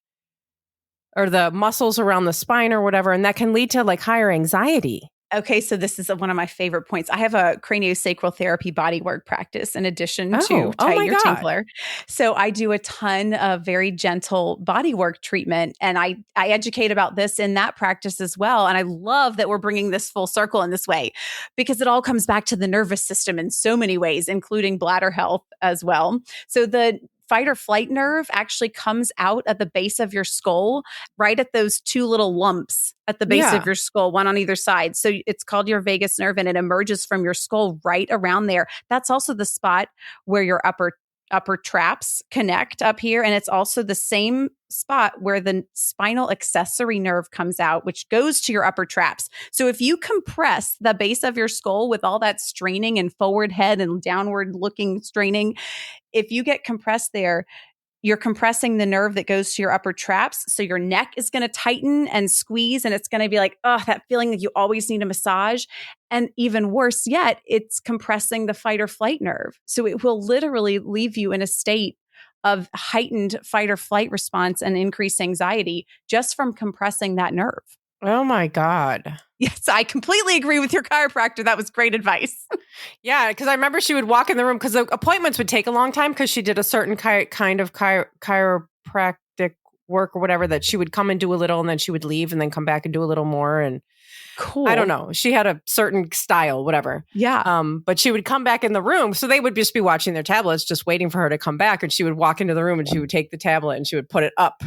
or the muscles around the spine or whatever, and that can lead to like higher anxiety. Okay, so this is one of my favorite points. I have a craniosacral therapy bodywork practice in addition to Tinkler. So I do a ton of very gentle bodywork treatment, and I educate about this in that practice as well. And I love that we're bringing this full circle in this way, because it all comes back to the nervous system in so many ways, including bladder health as well. So the fight or flight nerve actually comes out at the base of your skull, right at those two little lumps at the base of your skull, one on either side. So it's called your vagus nerve, and it emerges from your skull right around there. That's also the spot where your upper traps connect up here. And it's also the same spot where the spinal accessory nerve comes out, which goes to your upper traps. So if you compress the base of your skull with all that straining and forward head and downward looking straining, if you get compressed there, you're compressing the nerve that goes to your upper traps. So your neck is going to tighten and squeeze, and it's going to be like, oh, that feeling that you always need a massage. And even worse yet, it's compressing the fight or flight nerve. So it will literally leave you in a state of heightened fight or flight response and increased anxiety just from compressing that nerve. Oh my God. Yes, I completely agree with your chiropractor. That was great advice. Yeah, because I remember she would walk in the room, because the appointments would take a long time because she did a certain kind of chiropractic work or whatever, that she would come and do a little and then she would leave and then come back and do a little more. And cool. I don't know. She had a certain style, whatever. Yeah. But she would come back in the room. So they would just be watching their tablets, just waiting for her to come back. And she would walk into the room and she would take the tablet and she would put it up.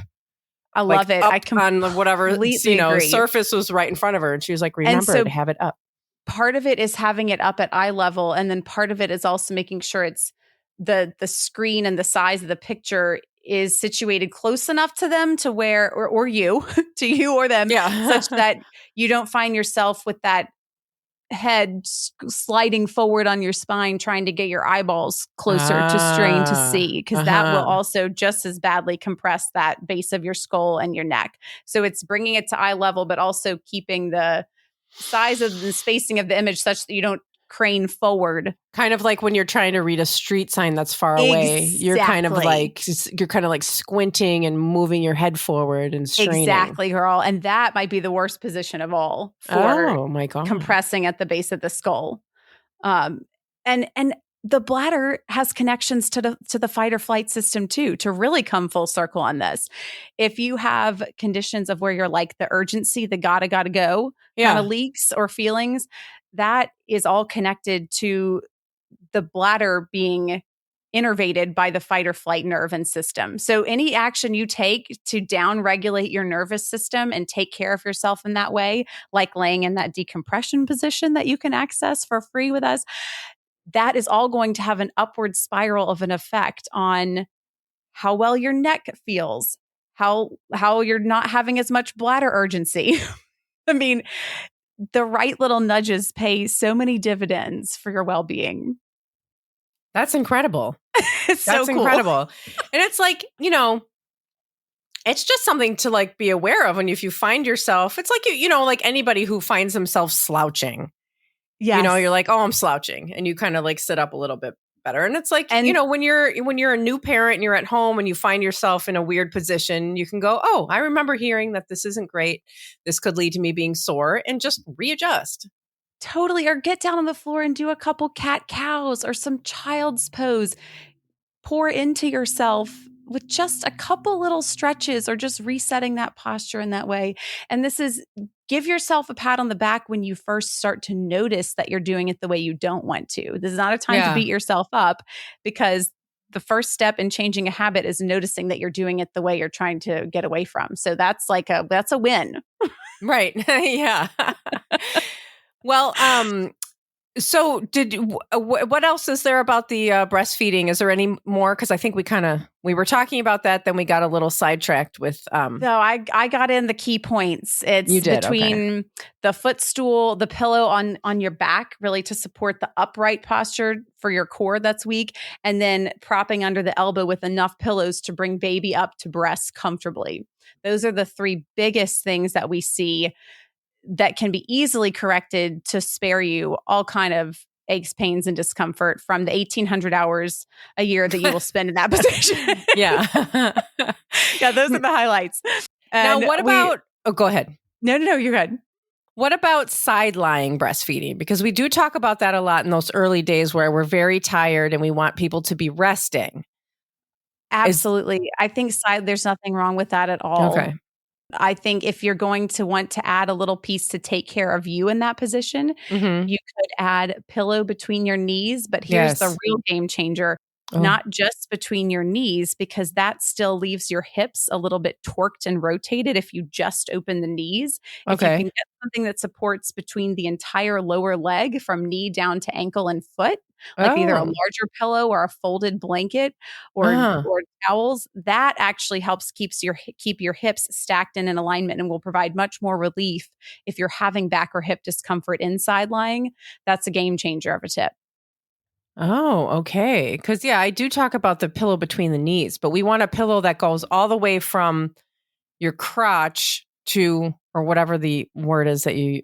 I love it. I on whatever agree. Surface was right in front of her, and she was like, "Remember to have it up." Part of it is having it up at eye level, and then part of it is also making sure it's the screen and the size of the picture is situated close enough to them to where, or you, to you or them, such that you don't find yourself with that head sliding forward on your spine, trying to get your eyeballs closer to strain to see, because that will also just as badly compress that base of your skull and your neck. So it's bringing it to eye level, but also keeping the size of the spacing of the image such that you don't crane forward. Kind of like when you're trying to read a street sign that's far away, you're kind of like squinting and moving your head forward and straining. Exactly, girl. And that might be the worst position of all for compressing at the base of the skull. And the bladder has connections to the fight or flight system too, to really come full circle on this. If you have conditions of where you're like the urgency, the gotta go kind of leaks or feelings, that is all connected to the bladder being innervated by the fight or flight nerve and system. So any action you take to down-regulate your nervous system and take care of yourself in that way, like laying in that decompression position that you can access for free with us, that is all going to have an upward spiral of an effect on how well your neck feels, how you're not having as much bladder urgency. I mean, the right little nudges pay so many dividends for your well-being. That's incredible. It's so That's cool. incredible. And it's like, it's just something to like be aware of when if you find yourself, it's like, like anybody who finds themselves slouching, Yes. you're like, oh, I'm slouching. And you kind of like sit up a little bit better. And it's like, And- when you're a new parent and you're at home and you find yourself in a weird position, you can go, oh, I remember hearing that this isn't great. This could lead to me being sore, and just readjust. Totally. Or get down on the floor and do a couple cat cows or some child's pose. Pour into yourself with just a couple little stretches or just resetting that posture in that way. And this is give yourself a pat on the back when you first start to notice that you're doing it the way you don't want to. This is not a time to beat yourself up, because the first step in changing a habit is noticing that you're doing it the way you're trying to get away from. So that's a win. Right. Yeah. Well, so what else is there about the breastfeeding? Is there any more? Because I think we were talking about that, then we got a little sidetracked with. So I got in the key points. It's you did, between the footstool, the pillow on your back, really to support the upright posture for your core that's weak, and then propping under the elbow with enough pillows to bring baby up to breast comfortably. Those are the three biggest things that we see that can be easily corrected to spare you all kind of aches, pains, and discomfort from the 1,800 hours a year that you will spend in that position. Yeah. Yeah, those are the highlights. And now, what about... go ahead. No, you're good. What about sidelying breastfeeding? Because we do talk about that a lot in those early days where we're very tired and we want people to be resting. Absolutely. I think there's nothing wrong with that at all. Okay. I think if you're going to want to add a little piece to take care of you in that position, you could add pillow between your knees. But here's the real game changer. Not just between your knees, because that still leaves your hips a little bit torqued and rotated if you just open the knees. If you can get something that supports between the entire lower leg from knee down to ankle and foot, like either a larger pillow or a folded blanket or towels, that actually helps keep your hips stacked and in alignment and will provide much more relief if you're having back or hip discomfort in sidelying. That's a game changer of a tip. Oh, okay. Because, I do talk about the pillow between the knees, but we want a pillow that goes all the way from your crotch to, or whatever the word is that you...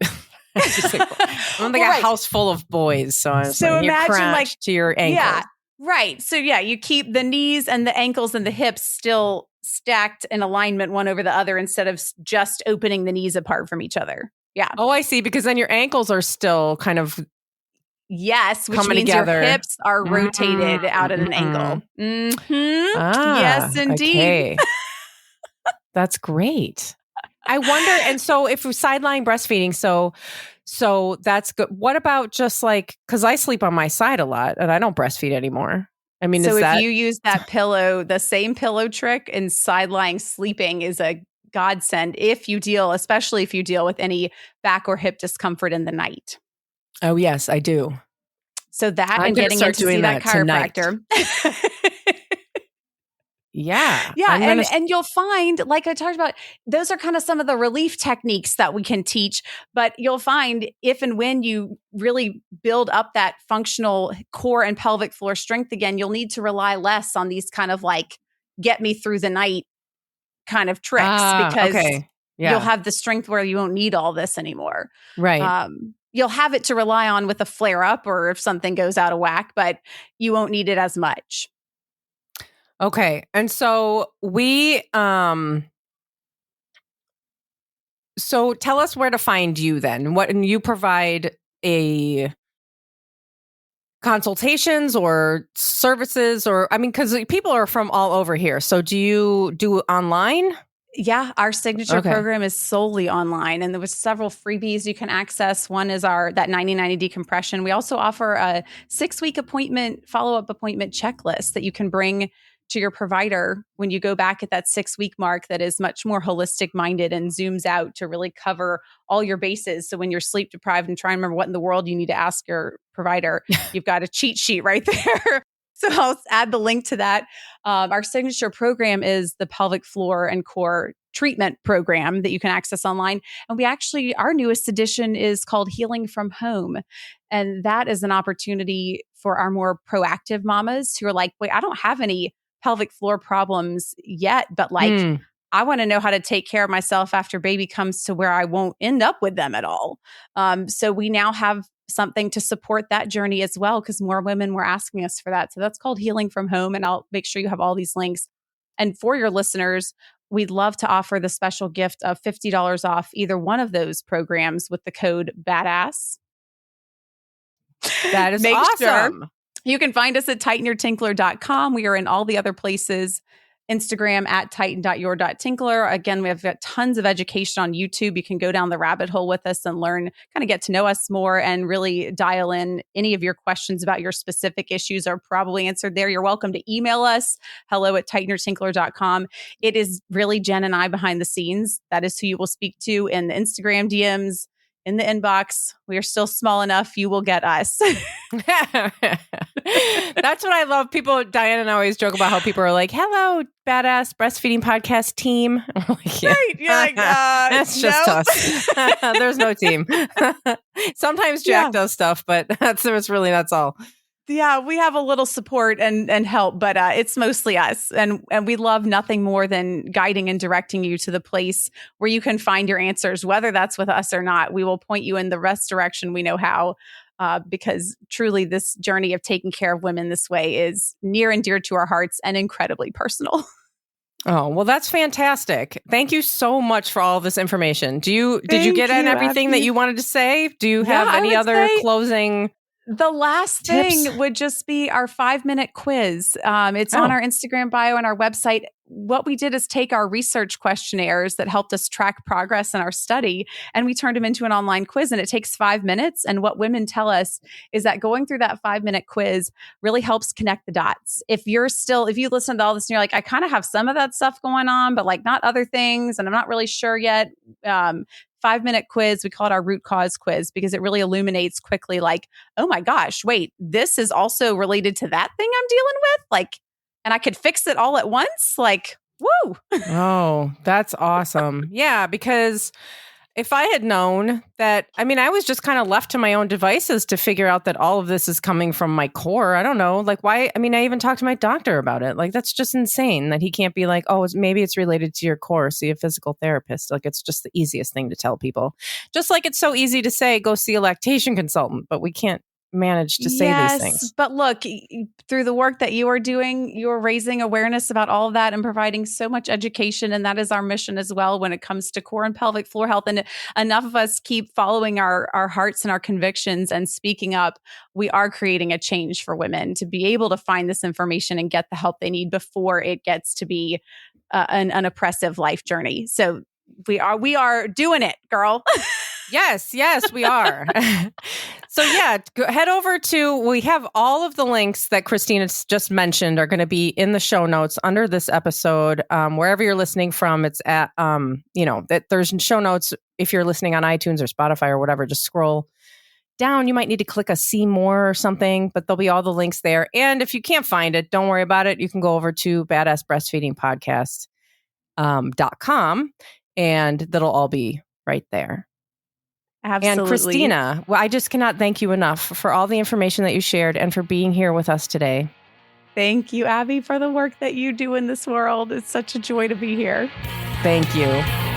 I'm like a house full of boys. So I'm imagine your crotch to your ankles. Yeah, right. So you keep the knees and the ankles and the hips still stacked in alignment one over the other instead of just opening the knees apart from each other. Yeah. Oh, I see. Because then your ankles are still kind of... Yes, which coming means together. Your hips are rotated out at an angle. Yes, indeed. Okay. That's great. I wonder, and so if we're sidelying breastfeeding, so that's good. What about just like, because I sleep on my side a lot and I don't breastfeed anymore. I mean, so if you use that pillow, the same pillow trick in sidelying sleeping is a godsend especially if you deal with any back or hip discomfort in the night. Oh, yes, I do. So that and getting in to see that chiropractor. Yeah. And you'll find, like I talked about, those are kind of some of the relief techniques that we can teach. But you'll find if and when you really build up that functional core and pelvic floor strength again, you'll need to rely less on these kind of like get me through the night kind of tricks because you'll have the strength where you won't need all this anymore. Right. You'll have it to rely on with a flare up or if something goes out of whack, but you won't need it as much. Okay. And so so tell us where to find you then. And you provide consultations or services because people are from all over here. So do you do online? Yeah, our signature program is solely online, and there was several freebies you can access. One is that 90-90 decompression. We also offer a 6-week follow-up appointment checklist that you can bring to your provider when you go back at that 6-week mark that is much more holistic minded and zooms out to really cover all your bases. So when you're sleep deprived and trying to remember what in the world you need to ask your provider, you've got a cheat sheet right there. So I'll add the link to that. Our signature program is the pelvic floor and core treatment program that you can access online. And our newest edition is called Healing from Home. And that is an opportunity for our more proactive mamas who are like, wait, I don't have any pelvic floor problems yet, but like, I want to know how to take care of myself after baby comes to where I won't end up with them at all. So we now have something to support that journey as well, because more women were asking us for that. So that's called Healing from Home. And I'll make sure you have all these links. And for your listeners, we'd love to offer the special gift of $50 off either one of those programs with the code BADASS. That is awesome. You can find us at tightenyourtinkler.com. We are in all the other places. Instagram at tighten.your.tinkler. Again, we have got tons of education on YouTube. You can go down the rabbit hole with us and learn, kind of get to know us more and really dial in. Any of your questions about your specific issues are probably answered there. You're welcome to email us, hello@tightenyourtinkler.com. It is really Jen and I behind the scenes. That is who you will speak to in the Instagram DMs, in the inbox. We are still small enough. You will get us. That's what I love. Diane and I always joke about how people are like, hello, badass breastfeeding podcast team. Like, yeah. Right. You're like, that's just us. There's no team. Sometimes Jack does stuff, but that's all. Yeah, we have a little support and help, but it's mostly us. And we love nothing more than guiding and directing you to the place where you can find your answers, whether that's with us or not. We will point you in the best direction we know how, because truly this journey of taking care of women this way is near and dear to our hearts and incredibly personal. Oh, well, that's fantastic. Thank you so much for all of this information. Did you get in everything that you wanted to say? Do you have any other closing? The last thing would just be our 5-minute quiz. It's on our Instagram bio and our website. What we did is take our research questionnaires that helped us track progress in our study, and we turned them into an online quiz, and it takes 5 minutes. And what women tell us is that going through that 5-minute quiz really helps connect the dots. If you listen to all this and you're like, I kind of have some of that stuff going on, but like not other things, and I'm not really sure yet. 5-minute quiz. We call it our root cause quiz because it really illuminates quickly like, oh my gosh, wait, this is also related to that thing I'm dealing with. Like, and I could fix it all at once. Like, woo. Oh, that's awesome. Yeah, because if I had known that, I was just kind of left to my own devices to figure out that all of this is coming from my core. I don't know. Like, why? I even talked to my doctor about it. Like, that's just insane that he can't be like, oh, maybe it's related to your core. See a physical therapist. Like, it's just the easiest thing to tell people. Just like it's so easy to say, go see a lactation consultant, but we can't manage to say these things. But look, through the work that you are doing, you're raising awareness about all of that and providing so much education. And that is our mission as well when it comes to core and pelvic floor health. And enough of us keep following our hearts and our convictions and speaking up. We are creating a change for women to be able to find this information and get the help they need before it gets to be an oppressive life journey. So we are doing it, girl. Yes, we are. So head over we have all of the links that Christina just mentioned are going to be in the show notes under this episode. Wherever you're listening from, it's at, that there's show notes. If you're listening on iTunes or Spotify or whatever, just scroll down. You might need to click a see more or something, but there'll be all the links there. And if you can't find it, don't worry about it. You can go over to badassbreastfeedingpodcast.com and that'll all be right there. Absolutely. And Christina, I just cannot thank you enough for all the information that you shared and for being here with us today. Thank you, Abby, for the work that you do in this world. It's such a joy to be here. Thank you.